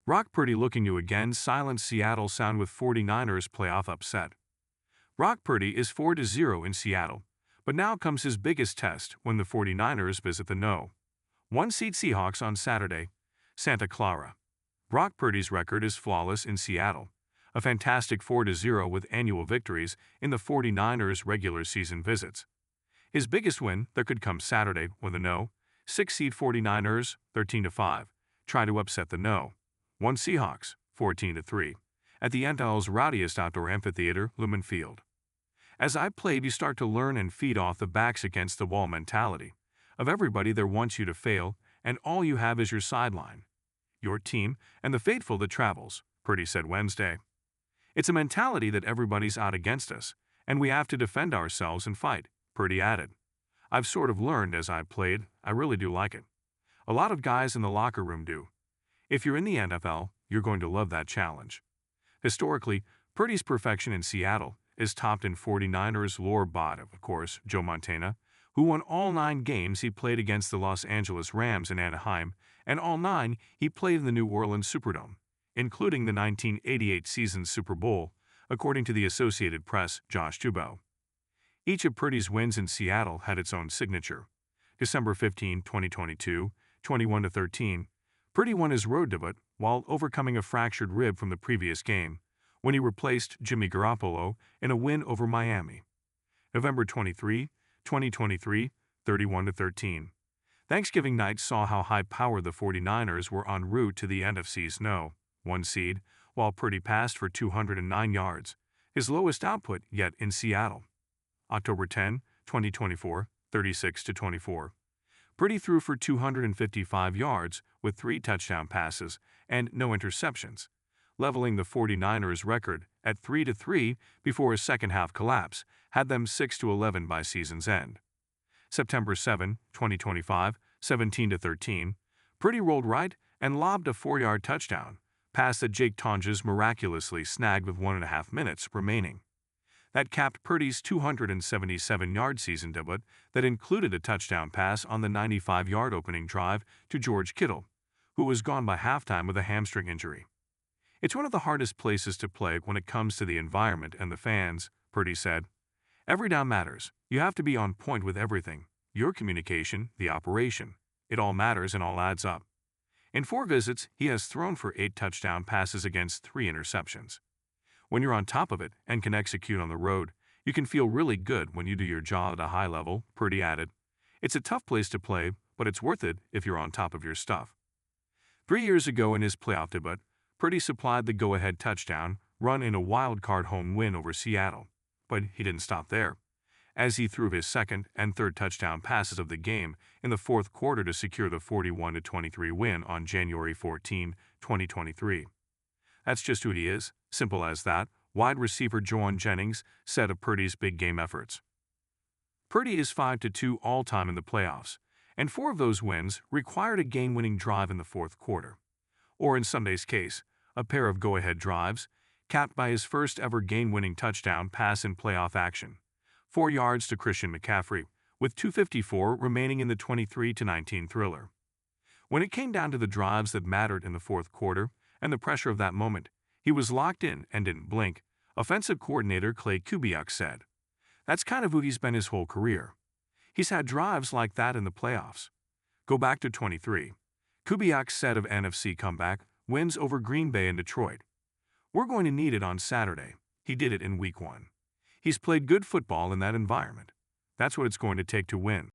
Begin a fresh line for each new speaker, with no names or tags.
Brock Purdy looking to again silence Seattle sound with 49ers playoff upset. Brock Purdy is 4-0 in Seattle, but now comes his biggest test when the 49ers visit the No. 1 seed Seahawks on Saturday, Santa Clara. Brock Purdy's record is flawless in Seattle, a fantastic 4-0 with annual victories in the 49ers' regular season visits. His biggest win that could come Saturday when the No. 6 seed 49ers, 13-5, try to upset the No. 1 Seahawks, 14-3, at the NFL's rowdiest outdoor amphitheater, Lumen Field. As I played, you start to learn and feed off the backs against the wall mentality of everybody there wants you to fail, and all you have is your sideline, your team, and the faithful that travels, Purdy said Wednesday. It's a mentality that everybody's out against us, and we have to defend ourselves and fight, Purdy added. I've sort of learned as I played, I really do like it. A lot of guys in the locker room do. If you're in the NFL, you're going to love that challenge. Historically, Purdy's perfection in Seattle is topped in 49ers lore by, of course, Joe Montana, who won all 9 games he played against the Los Angeles Rams in Anaheim, and all 9 he played in the New Orleans Superdome, including the 1988 season Super Bowl, according to the Associated Press' Josh Dubow. Each of Purdy's wins in Seattle had its own signature. December 15, 2022, 21-13, Purdy won his road debut while overcoming a fractured rib from the previous game, when he replaced Jimmy Garoppolo in a win over Miami. November 23, 2023, 31-13. Thanksgiving night saw how high-powered the 49ers were en route to the NFC's No. 1 seed, while Purdy passed for 209 yards, his lowest output yet in Seattle. October 10, 2024, 36-24. Purdy threw for 255 yards with 3 touchdown passes and no interceptions, leveling the 49ers' record at 3-3 before a second-half collapse had them 6-11 by season's end. September 7, 2025, 17-13, Purdy rolled right and lobbed a 4-yard touchdown pass that Jake Tonjes miraculously snagged with 1.5 minutes remaining. That capped Purdy's 277-yard season debut that included a touchdown pass on the 95-yard opening drive to George Kittle, who was gone by halftime with a hamstring injury. It's one of the hardest places to play when it comes to the environment and the fans, Purdy said. Every down matters. You have to be on point with everything. Your communication, the operation. It all matters and all adds up. In 4 visits, he has thrown for 8 touchdown passes against 3 interceptions. When you're on top of it and can execute on the road, you can feel really good when you do your job at a high level, Purdy added. It's a tough place to play, but it's worth it if you're on top of your stuff. 3 years ago in his playoff debut, Purdy supplied the go-ahead touchdown run in a wild-card home win over Seattle. But he didn't stop there, as he threw his second and third touchdown passes of the game in the fourth quarter to secure the 41-23 win on January 14, 2023. That's just who he is, simple as that, wide receiver Joan Jennings said of Purdy's big game efforts. Purdy is 5-2 all-time in the playoffs, and 4 of those wins required a game-winning drive in the fourth quarter. Or in Sunday's case, a pair of go-ahead drives, capped by his first-ever game-winning touchdown pass in playoff action, 4 yards to Christian McCaffrey, with 2:54 remaining in the 23-19 thriller. When it came down to the drives that mattered in the fourth quarter and the pressure of that moment, he was locked in and didn't blink, offensive coordinator Clay Kubiak said. That's kind of who he's been his whole career. He's had drives like that in the playoffs. Go back to 23. Kubiak said of NFC comeback wins over Green Bay and Detroit. We're going to need it on Saturday. He did it in Week 1. He's played good football in that environment. That's what it's going to take to win.